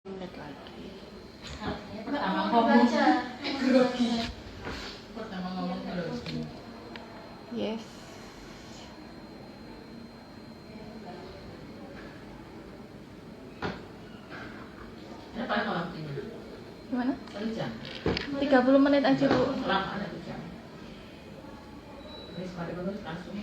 Menit lagi. Pertama ngomong grogi. Pertama ngomong grogi. Yes. Berapa lama waktunya? Gimana? 1 jam. 30 menit aja, Bu. Lama 1 jam. Terus pada bagus langsung.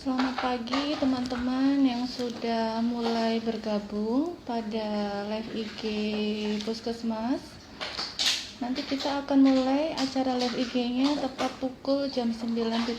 Selamat pagi teman-teman yang sudah mulai bergabung pada live IG Puskesmas. Nanti kita akan mulai acara live IG-nya tepat pukul jam 9.00.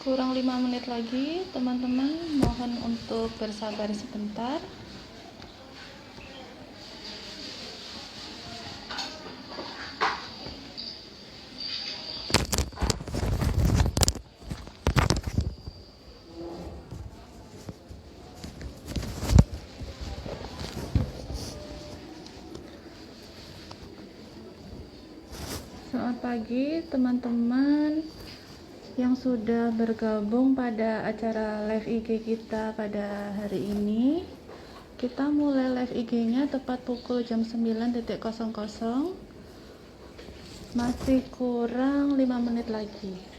Kurang 5 menit lagi, teman-teman. Mohon untuk bersabar sebentar. Selamat pagi, teman-teman yang sudah bergabung pada acara live IG kita pada hari ini. Kita mulai live IG-nya tepat pukul jam 9.00. Masih kurang 5 menit lagi.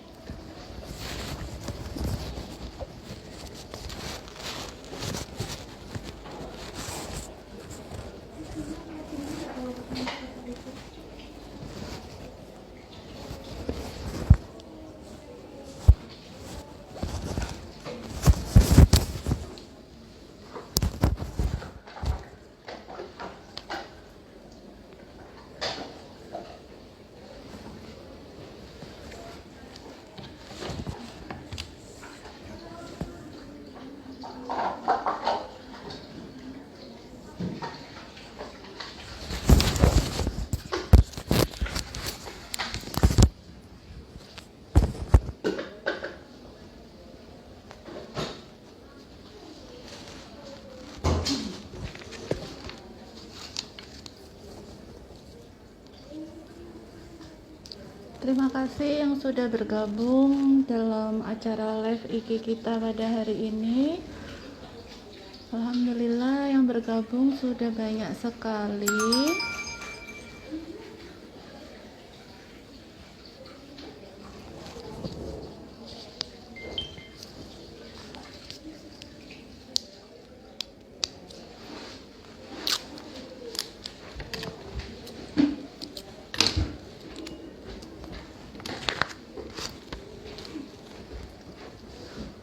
Terima kasih yang sudah bergabung dalam acara live IG kita pada hari ini. Alhamdulillah yang bergabung sudah banyak sekali.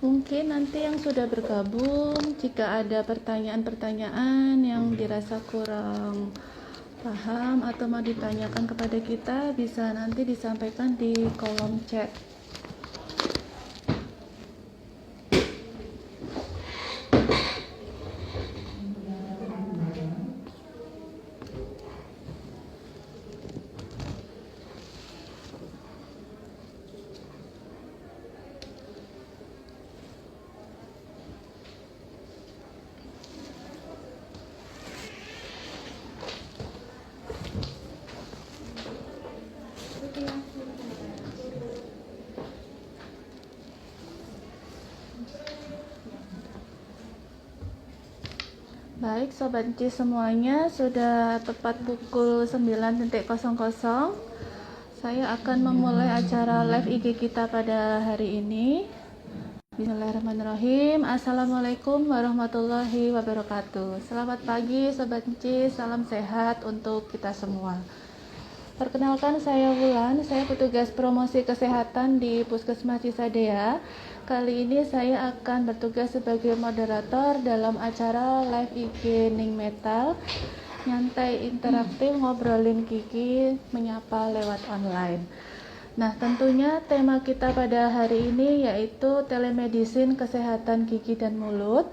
Mungkin nanti yang sudah bergabung, jika ada pertanyaan-pertanyaan yang dirasa kurang paham atau mau ditanyakan kepada kita, bisa nanti disampaikan di kolom chat. Baik, Sobat Cis semuanya, sudah tepat pukul 9.00. Saya akan memulai acara live IG kita pada hari ini. Bismillahirrahmanirrahim. Assalamualaikum warahmatullahi wabarakatuh. Selamat pagi Sobat Cis, salam sehat untuk kita semua. Perkenalkan, saya Wulan, saya petugas promosi kesehatan di Puskesmas Cisadea. Kali ini saya akan bertugas sebagai moderator dalam acara live IG Ning Metal, nyantai interaktif ngobrolin gigi menyapa lewat online. Nah, tentunya tema kita pada hari ini yaitu telemedicine kesehatan gigi dan mulut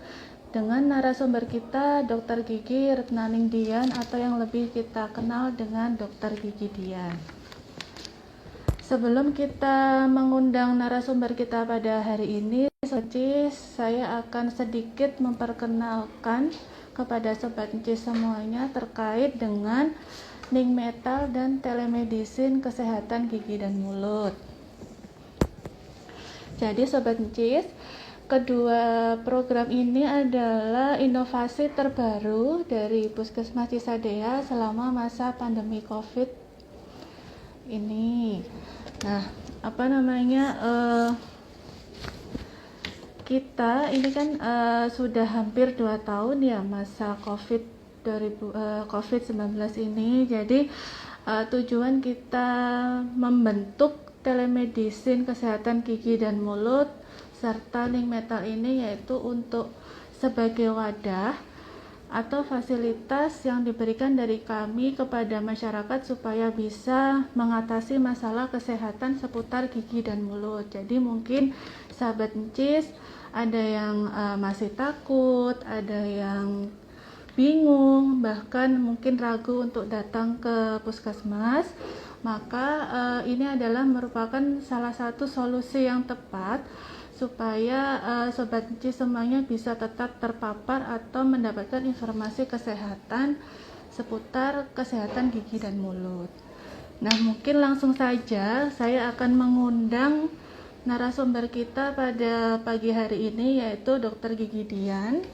dengan narasumber kita Dr. Gigi Retnaning Dian atau yang lebih kita kenal dengan Dr. Gigi Dian. Sebelum kita mengundang narasumber kita pada hari ini, saya akan sedikit memperkenalkan kepada Sobat Cis semuanya terkait dengan Ning Metal dan telemedicine kesehatan gigi dan mulut. Jadi Sobat Cis, kedua program ini adalah inovasi terbaru dari Puskesmas Cisadea selama masa pandemi COVID ini. Nah, kita ini kan sudah hampir 2 tahun ya masa COVID-19 ini. Jadi tujuan kita membentuk telemedicine kesehatan gigi dan mulut serta Ning Metal ini yaitu untuk sebagai wadah atau fasilitas yang diberikan dari kami kepada masyarakat supaya bisa mengatasi masalah kesehatan seputar gigi dan mulut. Jadi mungkin sahabat Cis ada yang masih takut, ada yang bingung, bahkan mungkin ragu untuk datang ke puskesmas, maka ini adalah merupakan salah satu solusi yang tepat supaya Sobat Cis semuanya bisa tetap terpapar atau mendapatkan informasi kesehatan seputar kesehatan gigi dan mulut. Nah, mungkin langsung saja saya akan mengundang narasumber kita pada pagi hari ini yaitu Dr. Gigi Dian.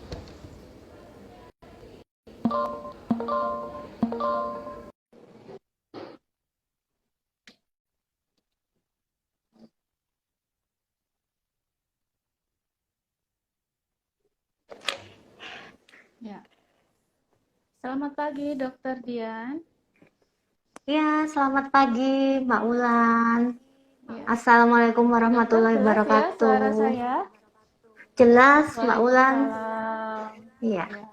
Ya. Selamat pagi, Dokter Dian. Ya, selamat pagi, Mbak Ulan. Ya. Assalamualaikum warahmatullahi Dokter, jelas ya wabarakatuh. suara saya? Jelas, Mbak Ulan. Waalaikumsalam. Iya. Ya.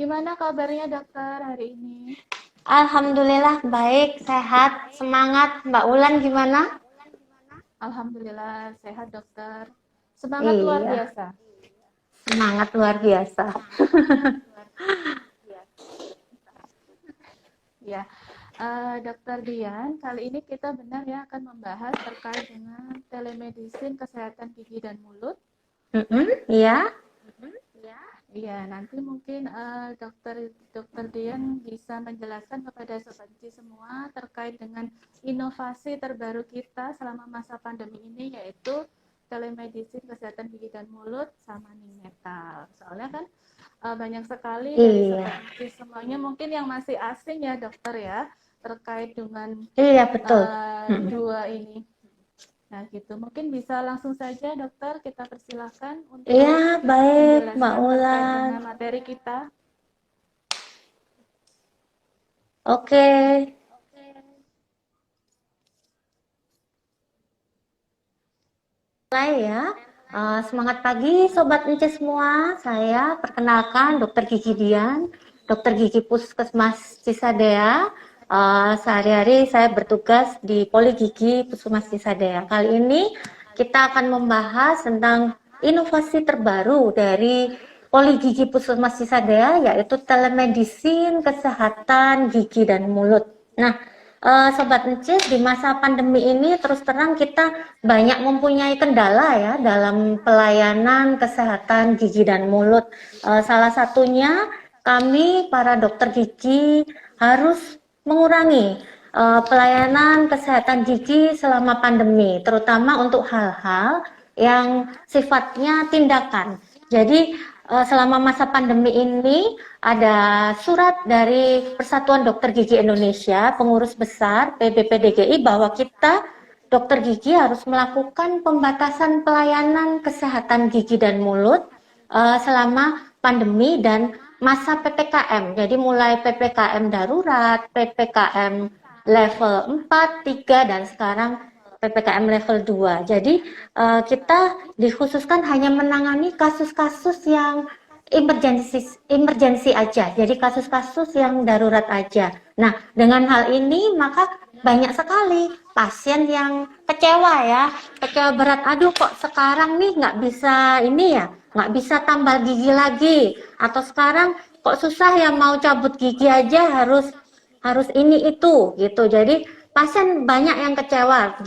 Gimana kabarnya dokter hari ini? Alhamdulillah baik, sehat, semangat. Mbak Ulan gimana? Alhamdulillah sehat dokter. Semangat luar Iya, biasa. semangat luar biasa. Ya, Dokter Dian, kali ini kita benar ya akan membahas terkait dengan telemedicine kesehatan gigi dan mulut. Iya. Iya, nanti mungkin Dokter Dian bisa menjelaskan kepada Sobat Cis semua terkait dengan inovasi terbaru kita selama masa pandemi ini yaitu telemedicine kesehatan gigi dan mulut sama Ning Metal. Soalnya kan banyak sekali dari Iya. Sobat Cis semuanya mungkin yang masih asing ya dokter ya terkait dengan Iya, betul. dua ini. Nah gitu, mungkin bisa langsung saja dokter kita persilahkan untuk Iya, baik, Mbak menjelaskan terkait Ulan. dengan materi kita. Oke. Mulai ya. Semangat pagi Sobat Ence semua. Saya perkenalkan Dr. Gigi Dian, Dr. Gigi Puskesmas Cisadea. Sehari-hari saya bertugas di Poli Gigi Puskesmas Cisadea. Kali ini kita akan membahas tentang inovasi terbaru dari Poli Gigi Puskesmas Cisadea, yaitu telemedicine kesehatan gigi dan mulut. Nah, Sobat Encis, di masa pandemi ini terus terang kita banyak mempunyai kendala ya dalam pelayanan kesehatan gigi dan mulut. Salah satunya kami para dokter gigi harus mengurangi pelayanan kesehatan gigi selama pandemi, terutama untuk hal-hal yang sifatnya tindakan. Jadi selama masa pandemi ini ada surat dari Persatuan Dokter Gigi Indonesia, pengurus besar PBPDGI, bahwa kita dokter gigi harus melakukan pembatasan pelayanan kesehatan gigi dan mulut selama pandemi dan masa PPKM. Jadi mulai PPKM darurat, PPKM level 4, 3, dan sekarang PPKM level 2. Jadi kita dikhususkan hanya menangani kasus-kasus yang emergensi aja. Jadi kasus-kasus yang darurat aja. Nah, dengan hal ini maka banyak sekali pasien yang kecewa ya, kecewa berat. Aduh, kok sekarang nih nggak bisa ini ya, nggak bisa tambal gigi lagi. Atau sekarang kok susah ya, mau cabut gigi aja harus ini itu gitu. Jadi pasien banyak yang kecewa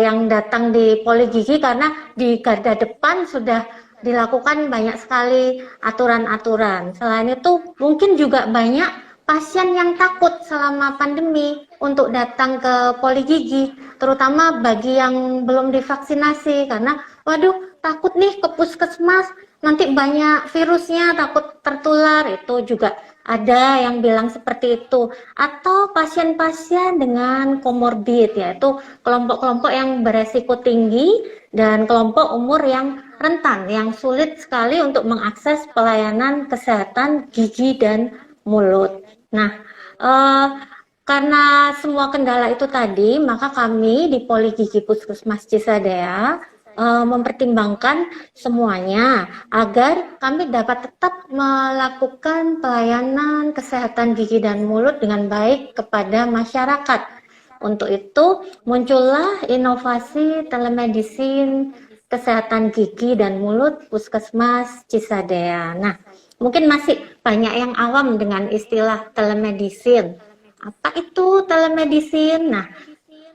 yang datang di poli gigi karena di garda depan sudah dilakukan banyak sekali aturan-aturan. Selain itu mungkin juga banyak pasien yang takut selama pandemi untuk datang ke poli gigi, terutama bagi yang belum divaksinasi, karena waduh takut nih ke puskesmas nanti banyak virusnya, takut tertular. Itu juga ada yang bilang seperti itu. Atau pasien-pasien dengan komorbid, yaitu kelompok-kelompok yang beresiko tinggi dan kelompok umur yang rentan, yang sulit sekali untuk mengakses pelayanan kesehatan gigi dan mulut. Nah, karena semua kendala itu tadi, maka kami di Poli Gigi Puskesmas Cisadea mempertimbangkan semuanya agar kami dapat tetap melakukan pelayanan kesehatan gigi dan mulut dengan baik kepada masyarakat. Untuk itu muncullah inovasi telemedicine kesehatan gigi dan mulut Puskesmas Cisadea. Nah, mungkin masih banyak yang awam dengan istilah telemedicine. Apa itu telemedicine? Nah,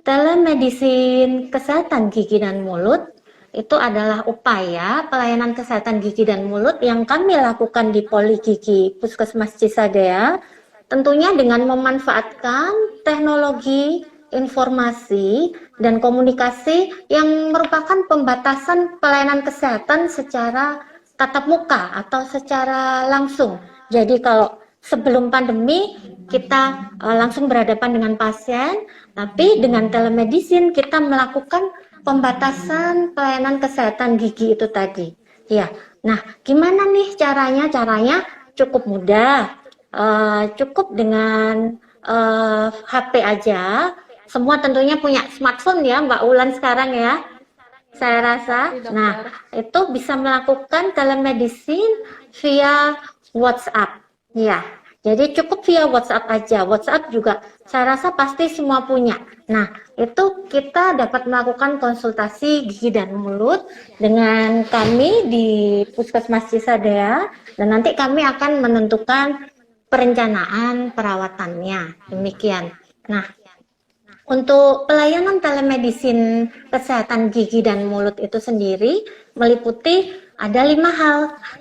telemedicine kesehatan gigi dan mulut itu adalah upaya pelayanan kesehatan gigi dan mulut yang kami lakukan di Poli Gigi Puskesmas Cisadea, tentunya dengan memanfaatkan teknologi informasi dan komunikasi yang merupakan pembatasan pelayanan kesehatan secara tatap muka atau secara langsung. Jadi kalau sebelum pandemi kita langsung berhadapan dengan pasien, tapi dengan telemedicine kita melakukan pembatasan pelayanan kesehatan gigi itu tadi. Ya, nah gimana nih caranya? Caranya cukup mudah, cukup dengan HP aja. Semua tentunya punya smartphone ya, Mbak Ulan sekarang ya. Saya rasa, nah itu bisa melakukan telemedicine via WhatsApp, ya. Jadi cukup via WhatsApp aja. WhatsApp juga saya rasa pasti semua punya. Nah itu kita dapat melakukan konsultasi gigi dan mulut dengan kami di Puskesmas Cisadea, dan nanti kami akan menentukan perencanaan perawatannya. Demikian. Nah, untuk pelayanan telemedicine kesehatan gigi dan mulut itu sendiri meliputi ada 5 hal.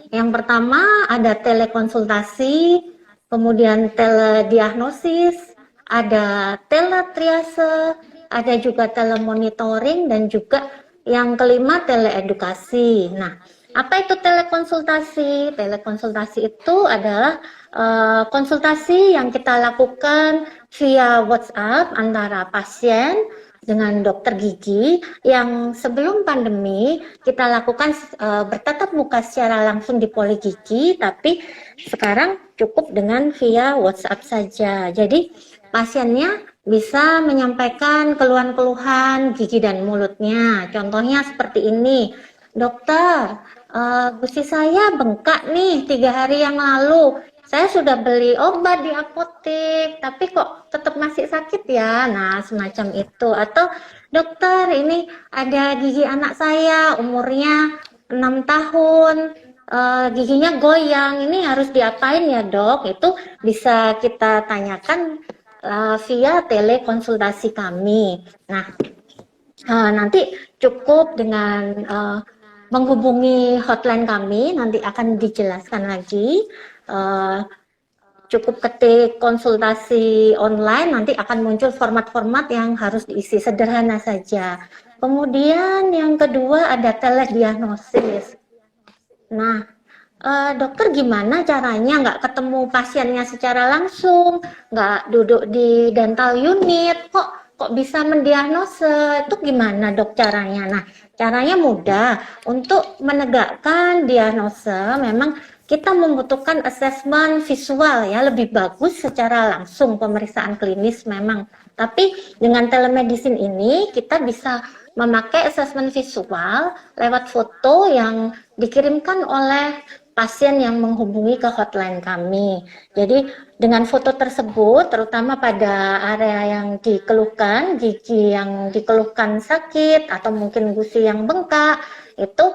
Yang pertama ada telekonsultasi, kemudian telediagnosis, ada teletriase, ada juga telemonitoring, dan juga yang kelima teleedukasi. Nah, apa itu telekonsultasi? Telekonsultasi itu adalah konsultasi yang kita lakukan via WhatsApp antara pasien dengan dokter gigi yang sebelum pandemi kita lakukan bertatap muka secara langsung di Poli Gigi, tapi sekarang cukup dengan via WhatsApp saja. Jadi pasiennya bisa menyampaikan keluhan-keluhan gigi dan mulutnya. Contohnya seperti ini, dokter, gusi saya bengkak nih 3 hari yang lalu. Saya sudah beli obat di apotek, tapi kok tetap masih sakit ya. Nah, semacam itu. Atau dokter, ini ada gigi anak saya umurnya 6 tahun, giginya goyang, ini harus diapain ya dok? Itu bisa kita tanyakan via telekonsultasi kami. Nah, nanti cukup dengan menghubungi hotline kami, nanti akan dijelaskan lagi. Cukup ketik konsultasi online, nanti akan muncul format-format yang harus diisi, sederhana saja. Kemudian yang kedua ada telediagnosis. Nah, dokter gimana caranya nggak ketemu pasiennya secara langsung, nggak duduk di dental unit, kok bisa mendiagnose, itu gimana dok caranya? Nah, caranya mudah. Untuk menegakkan diagnose memang kita membutuhkan asesmen visual ya, lebih bagus secara langsung pemeriksaan klinis memang. Tapi dengan telemedicine ini kita bisa memakai asesmen visual lewat foto yang dikirimkan oleh pasien yang menghubungi ke hotline kami. Jadi dengan foto tersebut, terutama pada area yang dikeluhkan, gigi yang dikeluhkan sakit atau mungkin gusi yang bengkak, itu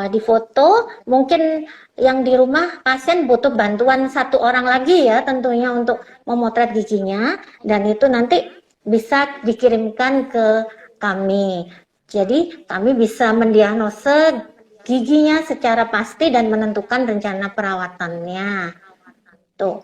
difoto. Mungkin yang di rumah pasien butuh bantuan satu orang lagi ya tentunya untuk memotret giginya, dan itu nanti bisa dikirimkan ke kami. Jadi kami bisa mendiagnose giginya secara pasti dan menentukan rencana perawatannya. Tuh.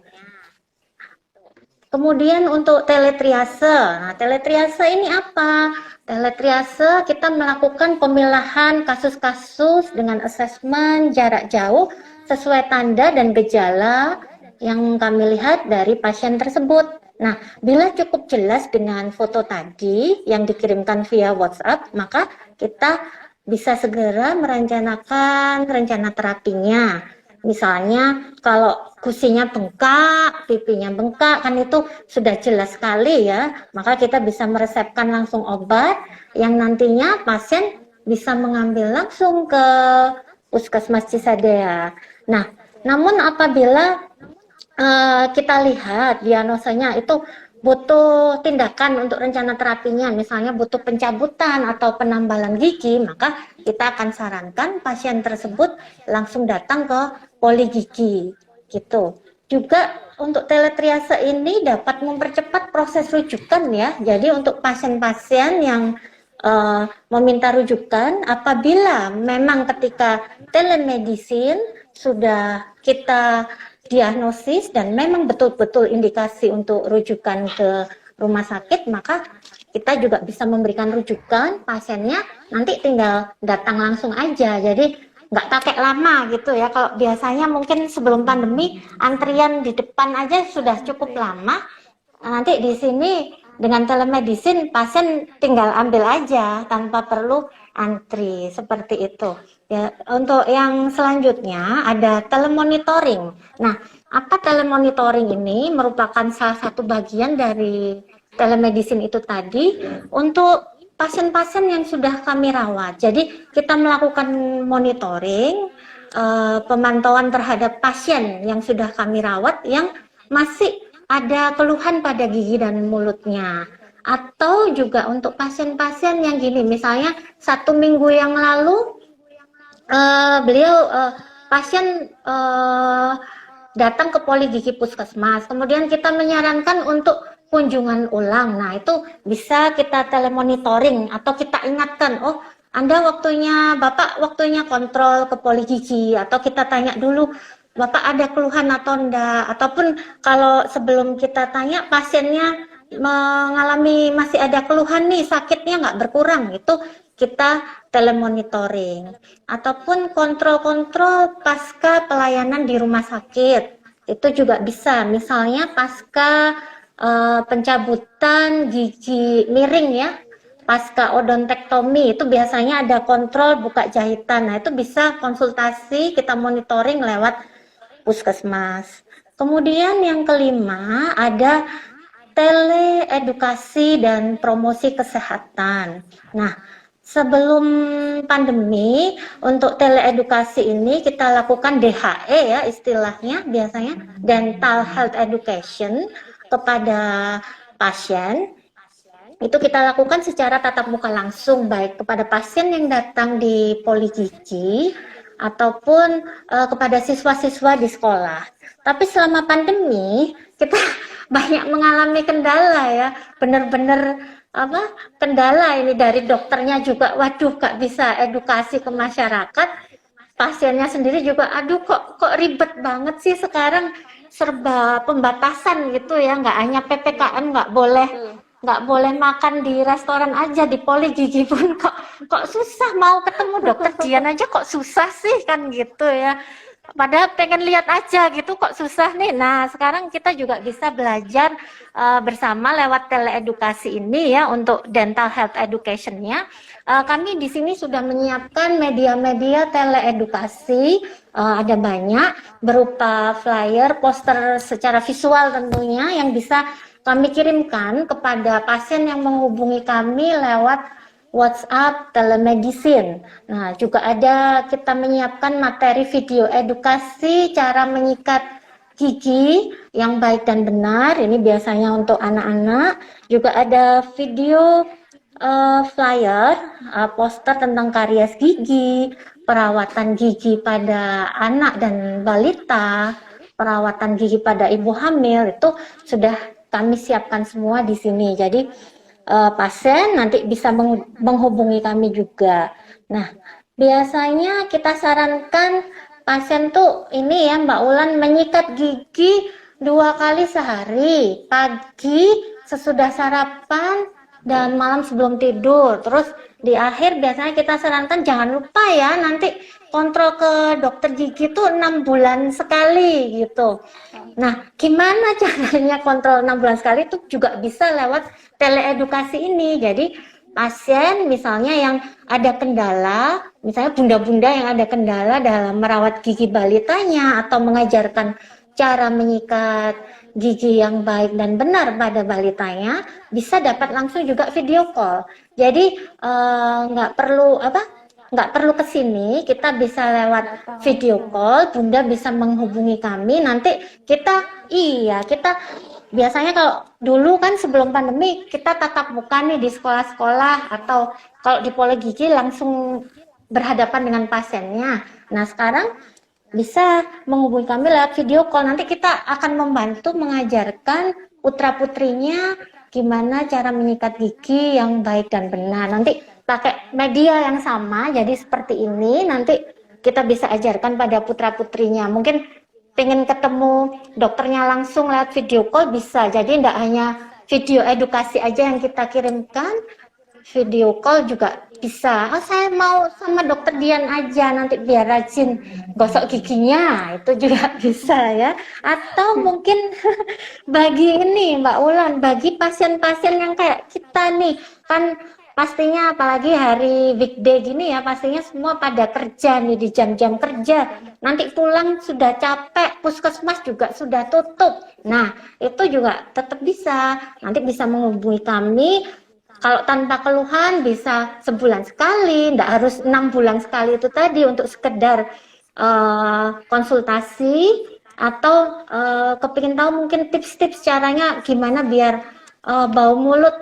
Kemudian untuk teletriase. Nah, teletriase ini apa? Teletriase kita melakukan pemilahan kasus-kasus dengan asesmen jarak jauh sesuai tanda dan gejala yang kami lihat dari pasien tersebut. Nah, bila cukup jelas dengan foto tadi yang dikirimkan via WhatsApp, maka kita bisa segera merencanakan rencana terapinya. Misalnya kalau gusinya bengkak, pipinya bengkak, kan itu sudah jelas sekali ya. Maka kita bisa meresepkan langsung obat yang nantinya pasien bisa mengambil langsung ke Puskesmas Cisadea. Nah, namun apabila kita lihat diagnosanya itu butuh tindakan untuk rencana terapinya, misalnya butuh pencabutan atau penambalan gigi, maka kita akan sarankan pasien tersebut langsung datang ke poli gigi gitu. Juga untuk teletriase ini dapat mempercepat proses rujukan ya. Jadi untuk pasien-pasien yang meminta rujukan, apabila memang ketika telemedicine sudah kita diagnosis dan memang betul-betul indikasi untuk rujukan ke rumah sakit, maka kita juga bisa memberikan rujukan, pasiennya nanti tinggal datang langsung aja. Jadi nggak pakai lama gitu ya. Kalau biasanya mungkin sebelum pandemi antrian di depan aja sudah cukup lama. Nanti di sini dengan telemedicine pasien tinggal ambil aja tanpa perlu antri, seperti itu. Ya, untuk yang selanjutnya ada telemonitoring. Nah, apa telemonitoring ini? Merupakan salah satu bagian dari telemedicine itu tadi untuk pasien-pasien yang sudah kami rawat. Jadi kita melakukan monitoring, pemantauan terhadap pasien yang sudah kami rawat yang masih ada keluhan pada gigi dan mulutnya. Atau juga untuk pasien-pasien yang gini, misalnya 1 minggu yang lalu pasien datang ke poli gigi puskesmas, kemudian kita menyarankan untuk kunjungan ulang. Nah, itu bisa kita telemonitoring atau kita ingatkan, oh Anda Bapak waktunya kontrol ke poli gigi, atau kita tanya dulu, Bapak ada keluhan atau enggak, ataupun kalau sebelum kita tanya pasiennya masih ada keluhan nih, sakitnya nggak berkurang, itu kita telemonitoring. Ataupun kontrol-kontrol pasca pelayanan di rumah sakit, itu juga bisa. Misalnya pasca pencabutan gigi miring ya, pasca odontektomi, itu biasanya ada kontrol buka jahitan. Nah, itu bisa konsultasi, kita monitoring lewat puskesmas. Kemudian yang kelima ada teleedukasi dan promosi kesehatan. Nah, sebelum pandemi, untuk teleedukasi ini kita lakukan DHE ya istilahnya, biasanya dental health education kepada pasien. Itu kita lakukan secara tatap muka langsung, baik kepada pasien yang datang di poli gigi ataupun kepada siswa-siswa di sekolah. Tapi selama pandemi kita banyak mengalami kendala ya, benar-benar kendala ini dari dokternya juga, waduh gak bisa edukasi ke masyarakat, pasiennya sendiri juga, aduh kok ribet banget sih sekarang, serba pembatasan gitu ya, nggak hanya PPKM, nggak boleh makan di restoran aja, di poli gigi pun kok susah, mau ketemu dokter Dian aja kok susah sih kan gitu ya. Padahal pengen lihat aja gitu kok susah nih. Nah, sekarang kita juga bisa belajar bersama lewat teleedukasi ini ya untuk dental health education-nya. Kami di sini sudah menyiapkan media-media teleedukasi, ada banyak berupa flyer, poster secara visual tentunya yang bisa kami kirimkan kepada pasien yang menghubungi kami lewat WhatsApp, telemedicine. Nah, juga ada kita menyiapkan materi video edukasi cara menyikat gigi yang baik dan benar. Ini biasanya untuk anak-anak. Juga ada video flyer, poster tentang karies gigi, perawatan gigi pada anak dan balita, perawatan gigi pada ibu hamil, itu sudah kami siapkan semua di sini. Jadi pasien nanti bisa menghubungi kami juga. Nah, biasanya kita sarankan pasien tuh ini ya Mbak Ulan menyikat gigi 2 kali sehari, pagi sesudah sarapan dan malam sebelum tidur. Terus di akhir biasanya kita sarankan jangan lupa ya nanti kontrol ke dokter gigi tuh 6 bulan sekali gitu. Nah, gimana caranya kontrol 6 bulan sekali itu juga bisa lewat teleedukasi ini. Jadi pasien misalnya yang ada kendala, misalnya bunda-bunda yang ada kendala dalam merawat gigi balitanya atau mengajarkan cara menyikat gigi yang baik dan benar pada balitanya, bisa dapat langsung juga video call. Jadi nggak perlu ke sini, kita bisa lewat video call, bunda bisa menghubungi kami, nanti kita biasanya kalau dulu kan sebelum pandemi kita tatap muka nih di sekolah-sekolah atau kalau di poli gigi langsung berhadapan dengan pasiennya. Nah, sekarang bisa menghubungi kami lewat video call. Nanti kita akan membantu mengajarkan putra-putrinya gimana cara menyikat gigi yang baik dan benar. Nanti pakai media yang sama, jadi seperti ini. Nanti kita bisa ajarkan pada putra-putrinya. Mungkin pengen ketemu dokternya langsung lewat video call bisa. Jadi tidak hanya video edukasi aja yang kita kirimkan, video call juga bisa. Oh, saya mau sama dokter Dian aja nanti biar rajin gosok giginya, itu juga bisa ya. Atau mungkin bagi ini Mbak Ulan, bagi pasien-pasien yang kayak kita nih, kan pastinya apalagi hari weekday gini ya, pastinya semua pada kerja nih di jam-jam kerja. Nanti pulang sudah capek, puskesmas juga sudah tutup. Nah, itu juga tetap bisa. Nanti bisa menghubungi kami. Kalau tanpa keluhan bisa sebulan sekali, tidak harus 6 bulan sekali itu tadi untuk sekedar konsultasi atau kepingin tahu mungkin tips-tips caranya gimana biar bau mulut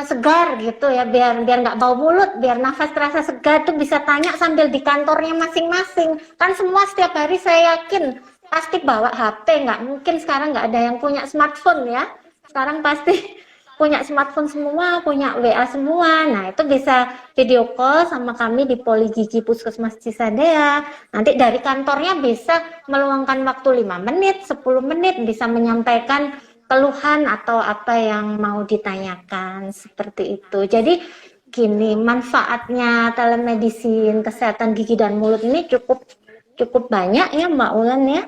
segar gitu ya, biar nggak bau mulut, biar nafas terasa segar tuh bisa tanya sambil di kantornya masing-masing. Kan semua setiap hari saya yakin pasti bawa HP, nggak mungkin sekarang nggak ada yang punya smartphone ya. Sekarang pasti punya smartphone semua, punya WA semua. Nah, itu bisa video call sama kami di Poli Gigi Puskesmas Cisadea. Nanti dari kantornya bisa meluangkan waktu 5 menit, 10 menit, bisa menyampaikan keluhan atau apa yang mau ditanyakan, seperti itu. Jadi gini, manfaatnya telemedicine kesehatan gigi dan mulut ini cukup banyak ya Mbak Ulan ya.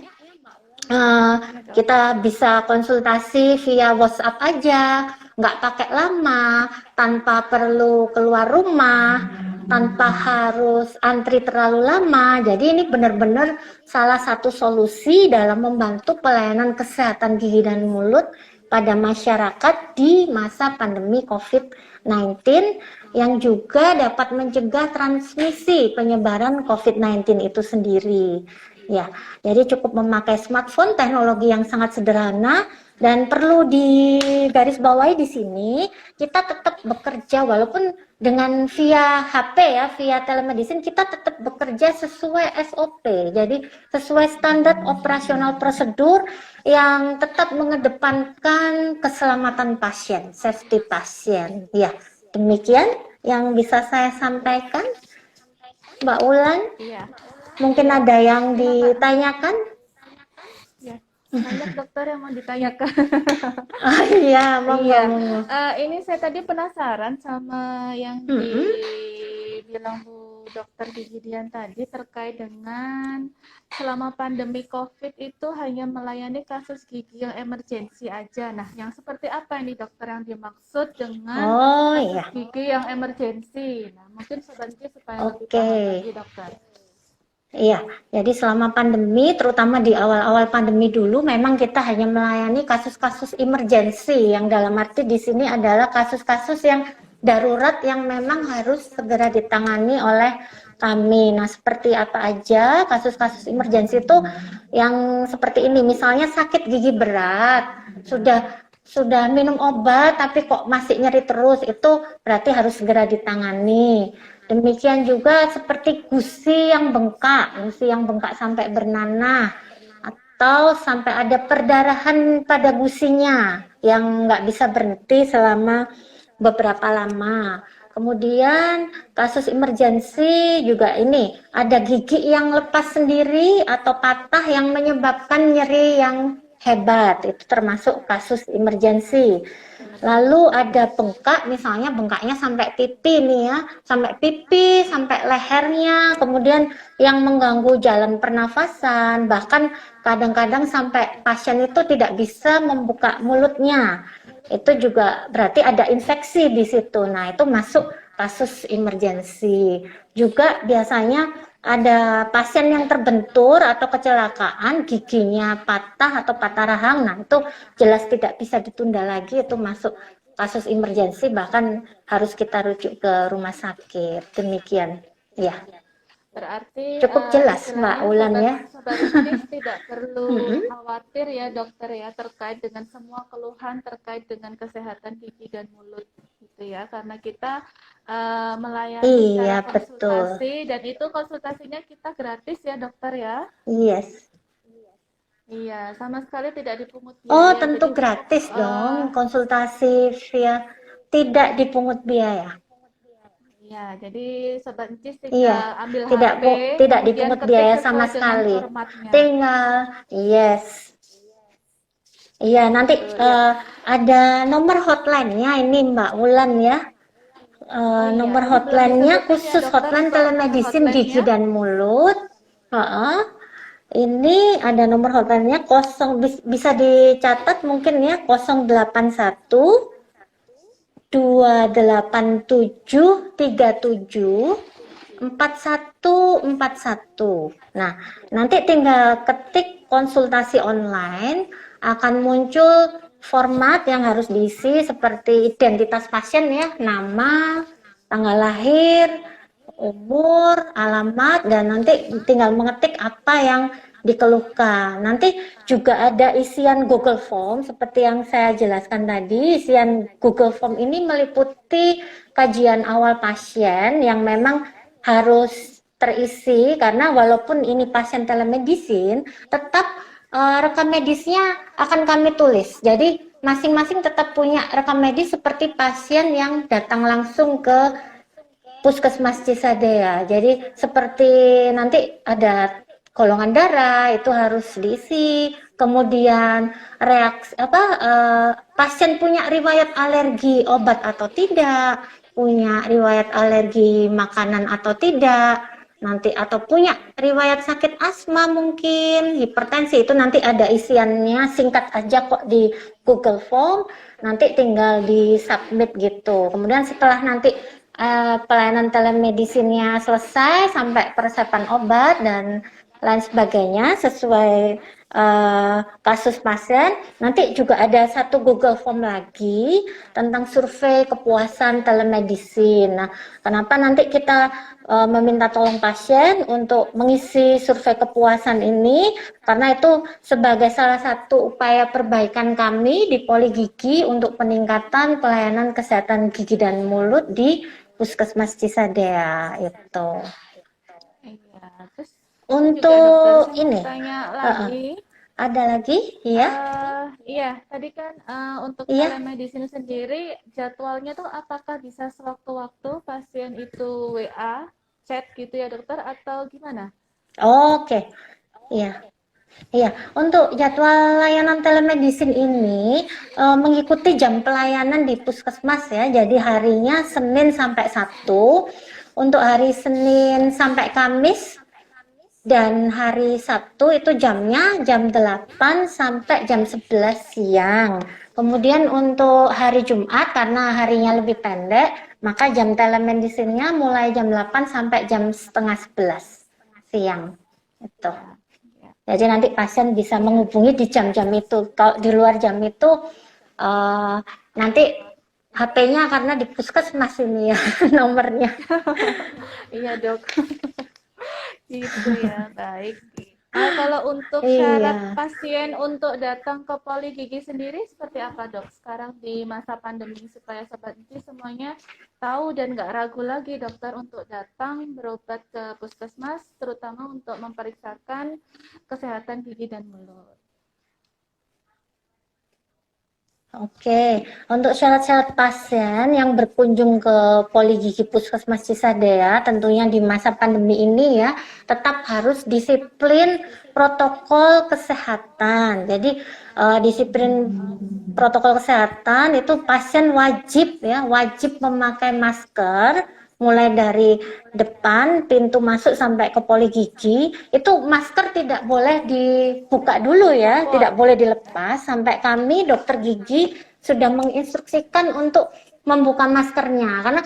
Kita bisa konsultasi via WhatsApp aja, nggak pakai lama, tanpa perlu keluar rumah, tanpa harus antri terlalu lama. Jadi ini benar-benar salah satu solusi dalam membantu pelayanan kesehatan gigi dan mulut pada masyarakat di masa pandemi COVID-19 yang juga dapat mencegah transmisi penyebaran COVID-19 itu sendiri. Ya, jadi cukup memakai smartphone, teknologi yang sangat sederhana, dan perlu digarisbawahi di sini kita tetap bekerja walaupun dengan via HP ya, via telemedicine kita tetap bekerja sesuai SOP. Jadi sesuai standar operasional prosedur yang tetap mengedepankan keselamatan pasien, safety pasien. Ya, demikian yang bisa saya sampaikan, Mbak Ulan. Iya. Mungkin ada yang ditanyakan? Ya. Banyak dokter yang mau ditanyakan. Iya, monggo. Iya. Ini saya tadi penasaran sama yang dibilang Bu Dokter Gigi Dian tadi terkait dengan selama pandemi COVID itu hanya melayani kasus gigi yang emergensi aja. Nah, yang seperti apa ini dokter yang dimaksud dengan Oh kasus iya, gigi yang emergensi? Nah, mungkin sebentar supaya lebih oke. paham lagi dokter. Iya, jadi selama pandemi, terutama di awal-awal pandemi dulu, memang kita hanya melayani kasus-kasus emergensi, yang dalam arti di sini adalah kasus-kasus yang darurat yang memang harus segera ditangani oleh kami. Nah, seperti apa aja kasus-kasus emergensi itu yang seperti ini, misalnya sakit gigi berat, sudah minum obat tapi kok masih nyeri terus, itu berarti harus segera ditangani. Demikian juga seperti gusi yang bengkak sampai bernanah, atau sampai ada perdarahan pada gusinya yang nggak bisa berhenti selama beberapa lama. Kemudian kasus emergensi juga ini, ada gigi yang lepas sendiri atau patah yang menyebabkan nyeri yang hebat, itu termasuk kasus emergensi. Lalu ada bengkak, misalnya bengkaknya sampai pipi nih ya, sampai pipi, sampai lehernya, kemudian yang mengganggu jalan pernafasan, bahkan kadang-kadang sampai pasien itu tidak bisa membuka mulutnya. Itu juga berarti ada infeksi di situ. Nah, itu masuk kasus emergensi. Juga biasanya ada pasien yang terbentur atau kecelakaan, giginya patah atau patah rahang. Nah, itu jelas tidak bisa ditunda lagi, itu masuk kasus emergensi, bahkan harus kita rujuk ke rumah sakit. Demikian. Ya, Berarti cukup jelas Mbak istilahnya Ulan ya. sobat medis tidak perlu Mm-mm. khawatir ya dokter ya terkait dengan semua keluhan terkait dengan kesehatan gigi dan mulut gitu ya, karena kita melayani Iya, secara betul. konsultasi dan itu konsultasinya kita gratis ya dokter ya. Yes. Iya, sama sekali tidak dipungut Oh, biaya. tentu Jadi gratis cukup dong. Konsultasi via tidak dipungut biaya. ya, jadi sobat encis Iya, tinggal ambil tidak HP, tidak kemudian dipungut ketik biaya sesuai sama dengan sekali. formatnya. Tinggal, yes. Iya, nanti Betul, ya. ada nomor hotline-nya ini Mbak Wulan ya. Oh iya, Nomor ini belum hotline-nya disebutin ya khusus dokter, hotline tolong nomor telemedicine gigi hotline-nya. dan mulut. Heeh. Ini ada nomor hotline-nya bisa dicatat mungkin ya 081 28737 4141. Nah, nanti tinggal ketik konsultasi online, akan muncul format yang harus diisi seperti identitas pasien ya, nama, tanggal lahir, umur, alamat, dan nanti tinggal mengetik apa yang dikeluhkan. Nanti juga ada isian Google Form seperti yang saya jelaskan tadi. Isian Google Form ini meliputi kajian awal pasien yang memang harus terisi, karena walaupun ini pasien telemedicine, tetap rekam medisnya akan kami tulis. Jadi masing-masing tetap punya rekam medis seperti pasien yang datang langsung ke Puskesmas Cisadea. Jadi seperti nanti ada golongan darah itu harus diisi, kemudian pasien punya riwayat alergi obat atau tidak, punya riwayat alergi makanan atau tidak, nanti atau punya riwayat sakit asma mungkin, hipertensi, itu nanti ada isiannya, singkat aja kok di Google Form, nanti tinggal di submit gitu. Kemudian setelah nanti pelayanan telemedicine-nya selesai sampai persiapan obat dan lain sebagainya sesuai kasus pasien, nanti juga ada satu Google Form lagi tentang survei kepuasan telemedicine. Nah, kenapa nanti kita meminta tolong pasien untuk mengisi survei kepuasan ini? Karena itu sebagai salah satu upaya perbaikan kami di Poli Gigi untuk peningkatan pelayanan kesehatan gigi dan mulut di Puskesmas Cisadea itu. Iya, terus Untuk juga dokter saya ini, mau tanya lagi. ada lagi? Iya, Iya, tadi kan untuk iya. telemedicine sendiri jadwalnya tuh apakah bisa sewaktu-waktu pasien itu WA, chat gitu ya dokter atau gimana? Oke, iya. Iya, untuk jadwal layanan telemedicine ini mengikuti jam pelayanan di puskesmas ya. Jadi harinya Senin sampai Sabtu. untuk hari Senin sampai Kamis dan hari Sabtu itu jamnya jam 8 sampai jam 11 siang. Kemudian untuk hari Jumat karena harinya lebih pendek, maka jam telemedicine-nya mulai jam 8 sampai jam setengah 11 siang. Itu. Jadi nanti pasien bisa menghubungi di jam-jam itu. Kalau di luar jam itu nanti HP-nya karena di puskesmas ini ya nomornya. Iya dok. Gitu ya, baik. Nah, kalau untuk Iya. syarat pasien untuk datang ke poli gigi sendiri seperti apa dok? Sekarang di masa pandemi supaya sobat gigi semuanya tahu dan nggak ragu lagi dokter untuk datang berobat ke puskesmas, terutama untuk memeriksakan kesehatan gigi dan mulut. Oke, untuk syarat-syarat pasien yang berkunjung ke Poli Gigi Puskesmas Cisadea, tentunya di masa pandemi ini ya, tetap harus disiplin protokol kesehatan. Jadi disiplin protokol kesehatan itu pasien wajib memakai masker, mulai dari depan pintu masuk sampai ke poli gigi. Itu masker tidak boleh dibuka dulu ya, tidak boleh dilepas sampai kami dokter gigi sudah menginstruksikan untuk membuka maskernya. Karena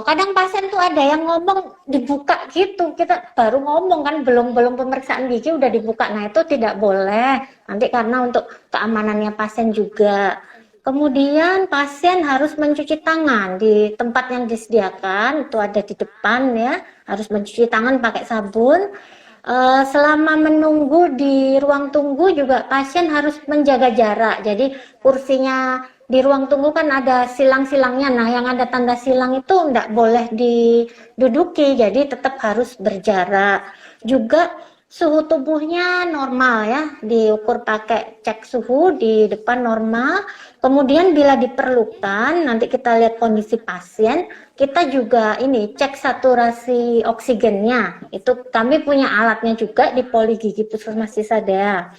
kadang pasien tuh ada yang ngomong dibuka gitu, kita baru ngomong kan belum pemeriksaan gigi udah dibuka. Nah itu tidak boleh nanti karena untuk keamanannya pasien juga. Kemudian pasien harus mencuci tangan di tempat yang disediakan, itu ada di depan ya, harus mencuci tangan pakai sabun. Selama menunggu di ruang tunggu juga pasien harus menjaga jarak. Jadi kursinya di ruang tunggu kan ada silang-silangnya. Nah, yang ada tanda silang itu enggak boleh diduduki, jadi tetap harus berjarak. Juga suhu tubuhnya normal ya, diukur pakai cek suhu di depan normal. Kemudian bila diperlukan, nanti kita lihat kondisi pasien, kita juga ini cek saturasi oksigennya. Itu kami punya alatnya juga di Poli Gigi Puskesmas Cisadea.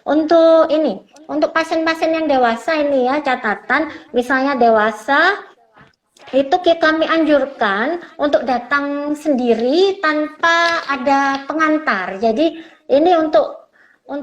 Untuk pasien-pasien yang dewasa ini ya catatan, misalnya dewasa itu kami anjurkan untuk datang sendiri tanpa ada pengantar. Jadi ini untuk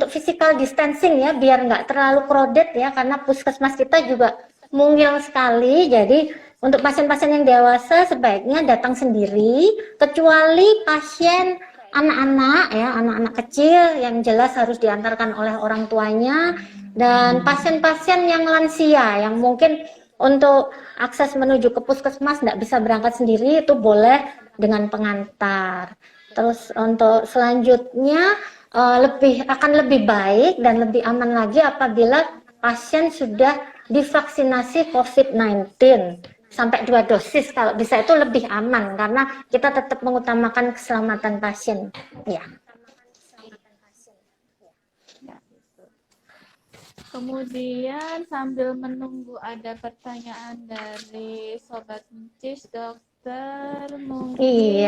physical distancing ya, biar nggak terlalu crowded ya, karena puskesmas kita juga mungil sekali. Jadi untuk pasien-pasien yang dewasa sebaiknya datang sendiri, kecuali pasien anak-anak ya, anak-anak kecil yang jelas harus diantarkan oleh orang tuanya, dan pasien-pasien yang lansia yang mungkin untuk akses menuju ke puskesmas nggak bisa berangkat sendiri, itu boleh dengan pengantar. Terus untuk selanjutnya akan lebih baik dan lebih aman lagi apabila pasien sudah divaksinasi COVID-19 sampai 2 dosis, kalau bisa itu lebih aman karena kita tetap mengutamakan keselamatan pasien ya. Kemudian sambil menunggu ada pertanyaan dari Sobat Encis, dokter, mungkin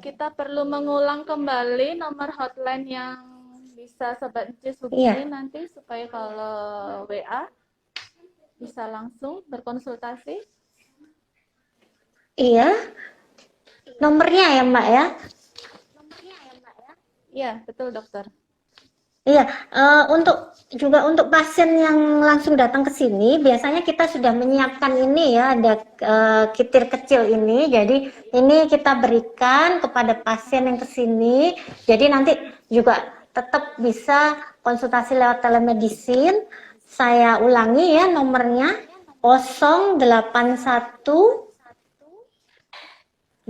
kita perlu mengulang kembali nomor hotline yang bisa Sobat Encis hubungi nanti supaya kalau WA bisa langsung berkonsultasi. Iya, nomornya ya Mbak ya? Iya, betul dokter. Iya, untuk pasien yang langsung datang ke sini, biasanya kita sudah menyiapkan ini ya, ada kitir kecil ini. Jadi ini kita berikan kepada pasien yang ke sini. Jadi nanti juga tetap bisa konsultasi lewat telemedicine. Saya ulangi ya nomornya 081 287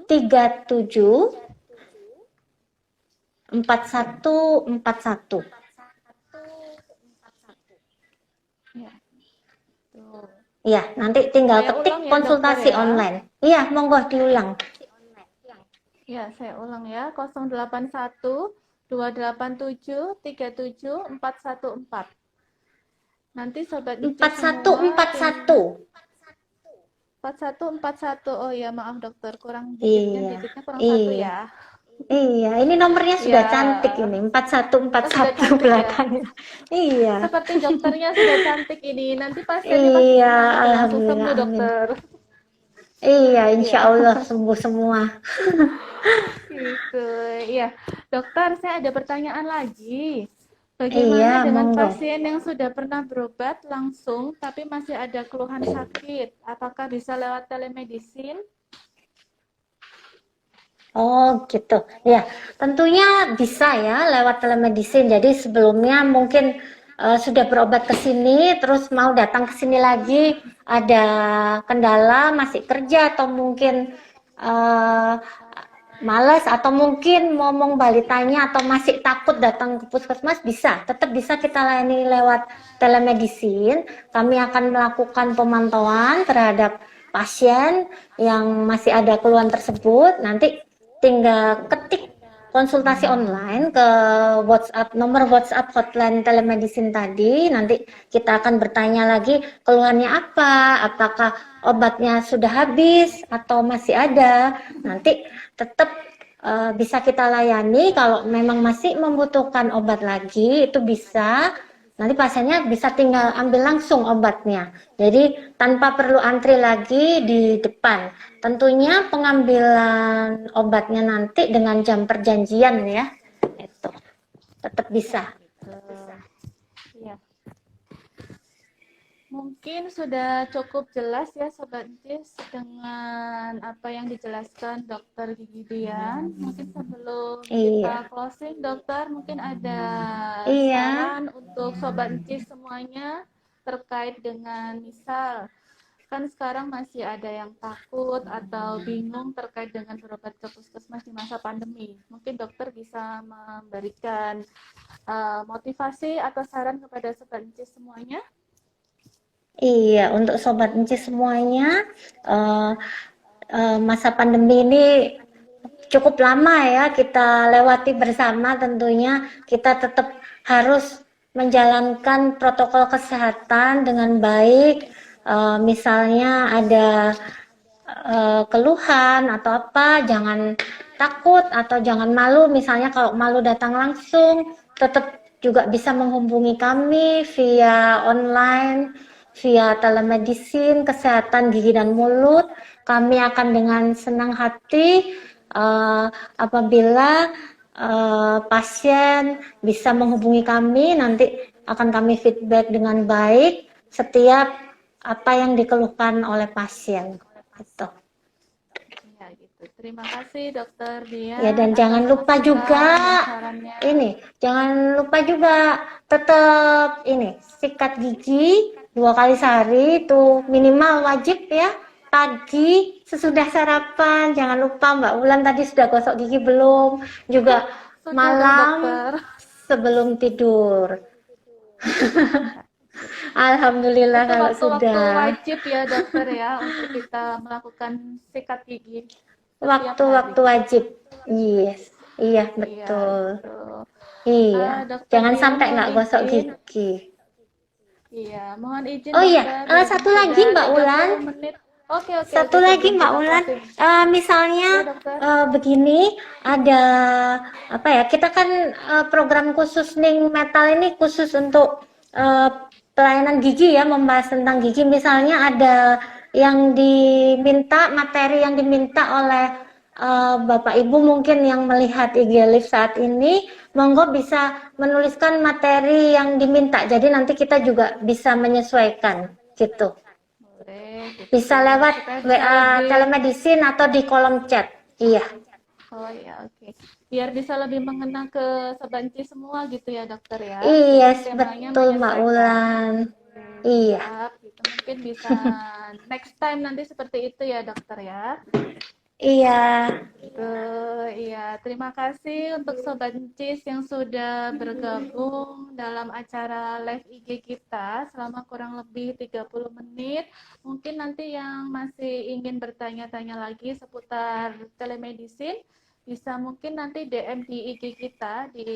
37 4141. Iya, nanti tinggal ketik konsultasi online. Iya, monggo diulang. Ya, saya ulang ya. 081 287 37 414. Nanti Sobat Encis 4141. 4141. Oh ya, maaf dokter, kurang titiknya kurang 1 ya. Iya, ini nomornya sudah Ya, cantik ini, oh, sudah 4141 cantik ya. belakangnya. Iya, Seperti dokternya sudah cantik ini. Nanti pasiennya pasti iya, senang itu langsung alhamdulillah, sembuh, amin. dokter. Iya, insya Iya, Allah sembuh semua. gitu. Iya, dokter, saya ada pertanyaan lagi. Iya, Bagaimana dengan monggo. pasien yang sudah pernah berobat langsung tapi masih ada keluhan sakit? Apakah bisa lewat telemedicine? Oh, gitu. Ya, tentunya bisa ya lewat telemedicine. Jadi sebelumnya mungkin sudah berobat ke sini, terus mau datang ke sini lagi, ada kendala, masih kerja atau mungkin eh, males atau mungkin ngomong balitanya atau masih takut datang ke puskesmas, bisa. Tetap bisa kita layani lewat telemedicine. Kami akan melakukan pemantauan terhadap pasien yang masih ada keluhan tersebut. Nanti tinggal ketik konsultasi online ke WhatsApp, nomor WhatsApp hotline telemedicine tadi. Nanti kita akan bertanya lagi keluhannya apa, apakah obatnya sudah habis atau masih ada. Nanti tetap bisa kita layani. Kalau memang masih membutuhkan obat lagi itu bisa. Nanti pasiennya bisa tinggal ambil langsung obatnya. Jadi tanpa perlu antri lagi di depan. Tentunya pengambilan obatnya nanti dengan jam perjanjian ya. Itu tetap bisa. Iya. Mungkin sudah cukup jelas ya Sobat Jis dengan apa yang dijelaskan Dokter Gigi Dian. Mungkin sebelum Iya. kita closing Dokter, mungkin ada Iya. saran untuk Sobat Jis semuanya terkait dengan misal kan sekarang masih ada yang takut atau bingung terkait dengan berobat ke puskesmas di masa pandemi. Mungkin dokter bisa memberikan motivasi atau saran kepada Sobat Jis semuanya. Iya, untuk sobat enci semuanya, eh, masa pandemi ini cukup lama ya kita lewati bersama. Tentunya kita tetap harus menjalankan protokol kesehatan dengan baik. Misalnya ada keluhan atau apa, jangan takut atau jangan malu. Misalnya kalau malu datang langsung, tetap juga bisa menghubungi kami via online, via telemedicine, kesehatan gigi dan mulut. Kami akan dengan senang hati apabila pasien bisa menghubungi kami, nanti akan kami feedback dengan baik setiap apa yang dikeluhkan oleh pasien. Gitu. Ya, gitu. Terima kasih Dokter Dian Ya, dan jangan atas lupa juga masukan dan sarannya. ini, jangan lupa juga tetap ini sikat gigi 2 kali sehari itu minimal wajib ya. Pagi sesudah sarapan, jangan lupa Mbak Wulan tadi sudah gosok gigi belum? Juga Sudah dong malam dokter. sebelum tidur. Alhamdulillah Itu kalau waktu-waktu sudah. wajib ya dokter ya untuk kita melakukan sikat gigi setiap Waktu-waktu hari. wajib. Yes. Iya, Iya, betul. gitu. Iya. Dokter Jangan Dian sampai mohon nggak gosok izin. gigi. Iya, mohon izin Oh iya, dokter berhubung satu lagi sudah Mbak Ulan. 30 menit. Oke, oke, Satu oke lagi sebelum Mbak kita Ulan. closing. Misalnya Ya dokter. begini, ada apa ya? Kita kan program khusus Ning Metal ini khusus untuk eh, pelayanan gigi ya, membahas tentang gigi. Misalnya ada yang diminta, materi yang diminta oleh Bapak Ibu mungkin yang melihat IG Live saat ini, monggo bisa menuliskan materi yang diminta. Jadi nanti kita juga bisa menyesuaikan gitu. Boleh gitu. Bisa lewat Supaya bisa WA lebih. telemedicine atau di kolom chat. Iya. Oh ya, oke. Biar bisa lebih mengena ke sebanci semua gitu ya dokter ya. Iya, Jadi temanya betul Mbak menyesuaikan. Ulan. Iya. Siap, gitu. Mungkin bisa next time nanti seperti itu ya dokter ya. Iya. Iya, terima kasih untuk Sobat Cis yang sudah bergabung dalam acara live IG kita selama kurang lebih 30 menit. Mungkin nanti yang masih ingin bertanya-tanya lagi seputar telemedicine, bisa mungkin nanti DM di IG kita di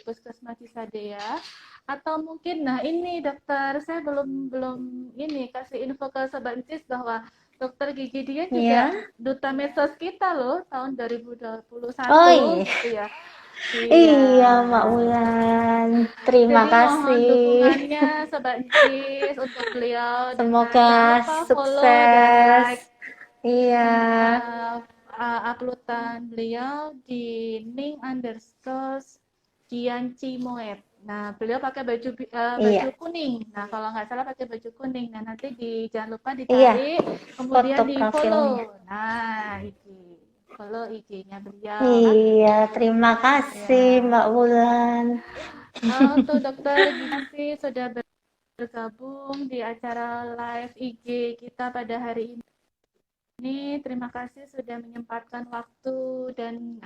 Puskesmas Cisadea. Atau mungkin, nah ini dokter, saya belum ini kasih info ke Sobat Cis bahwa Dokter Gigi Dian juga Ya. duta medsos kita loh tahun 2021 Oh iya. gitu ya. Iya, Mbak Wulan. Terima Jadi mohon kasih. dukungannya Sobat Cis untuk beliau dengan Semoga jangan lupa follow dan sukses. like Iya. uploadan beliau di ning_Dian_Cimoet. Nah, beliau pakai baju Iya. kuning. Nah, kalau nggak salah pakai baju kuning. Nah, nanti jangan lupa Iya. ditarik, kemudian Foto di profilnya. follow. Nah, ini follow IG-nya beliau. Iya, terima kasih Ya. Mbak Wulan. Untuk Dokter Gigi sudah bergabung di acara live IG kita pada hari ini. Terima kasih sudah menyempatkan waktu dan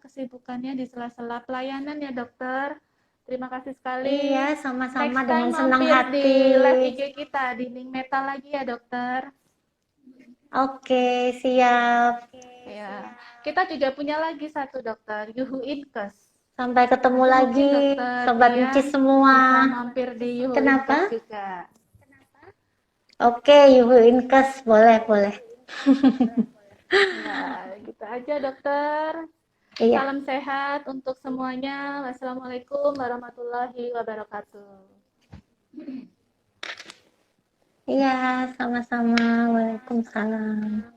kesibukannya di sela-sela pelayanan ya dokter. Terima kasih sekali. Iya, sama-sama Next dengan time senang mampir di hati. live IG kita di Ning Metal lagi ya dokter. Oke, siap. Ya, kita juga punya lagi satu dokter, Yuhu Inkes. Sampai ketemu Nanti mungkin lagi, dokter Sobat Dian Encis semua. bisa mampir di Yuhu Kenapa? Inkes juga. Oke, Ibu Inkes, boleh, boleh. Ya, gitu aja dokter. Iya, Salam sehat untuk semuanya. Wassalamualaikum warahmatullahi wabarakatuh. iya, sama-sama. Waalaikumsalam.